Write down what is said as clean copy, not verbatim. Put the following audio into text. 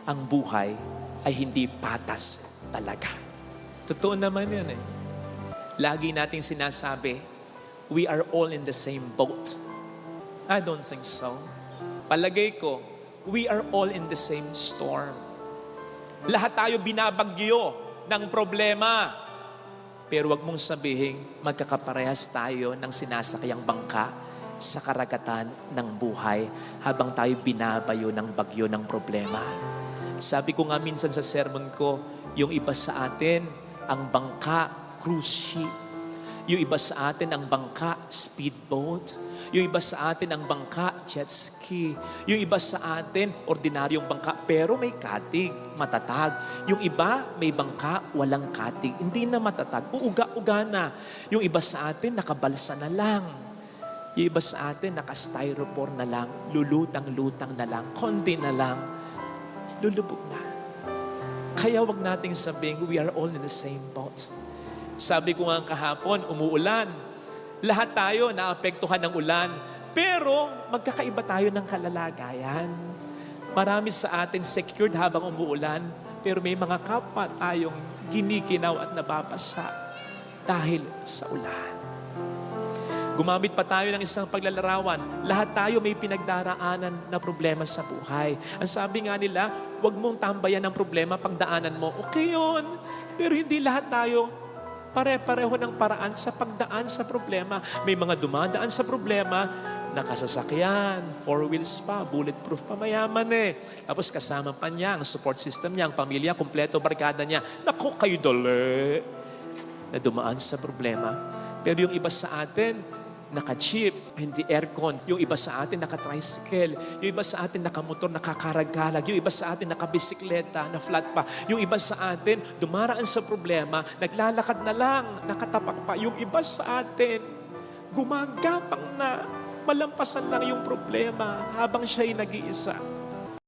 ang buhay ay hindi patas talaga. Totoo naman yan eh. Lagi nating sinasabi, we are all in the same boat. I don't think so. Palagay ko, we are all in the same storm. Lahat tayo binabagyo ng problema. Pero wag mong sabihin, magkakaparehas tayo ng sinasakayang bangka sa karagatan ng buhay habang tayo binabayo ng bagyo ng problema. Sabi ko nga minsan sa sermon ko, yung iba sa atin, ang bangka, cruise ship. Yung iba sa atin, ang bangka, speedboat. Yung iba sa atin, ang bangka, jet ski. Yung iba sa atin, ordinaryong bangka, pero may katig, matatag. Yung iba, may bangka, walang katig, hindi na matatag. Uuga-uga na. Yung iba sa atin, nakabalsa na lang. Yung iba sa atin, naka-styrofoam na lang, lulutang-lutang na lang, konti na lang, lulubog na. Kaya wag nating sabing, we are all in the same boat. Sabi ko nga kahapon, umuulan. Lahat tayo naapektuhan ng ulan. Pero magkakaiba tayo ng kalalagayan. Marami sa atin secured habang umuulan. Pero may mga kapwa tayong ginikinaw at nababasa dahil sa ulan. Gumamit pa tayo ng isang paglalarawan. Lahat tayo may pinagdaraanan na problema sa buhay. Ang sabi nga nila, huwag mong tambayan ng problema pagdaanan mo. Okay yun. Pero hindi lahat tayo pare-pareho ng paraan sa pagdaan sa problema. May mga dumadaan sa problema, nakasasakyan, 4 wheels pa, bulletproof pa, mayaman eh. Tapos kasama pa niya, ang support system niya, ang pamilya, kumpleto, barkada niya. Naku, kayo dali na dumaan sa problema. Pero yung iba sa atin, naka-jeep, hindi aircon. Yung iba sa atin, naka-tricycle. Yung iba sa atin, naka-motor, nakakaragalag. Yung iba sa atin, naka-bisikleta, na flat pa. Yung iba sa atin, dumaraan sa problema, naglalakad na lang, nakatapak pa. Yung iba sa atin, gumagapang na, malampasan lang yung problema habang siya'y nag-iisa.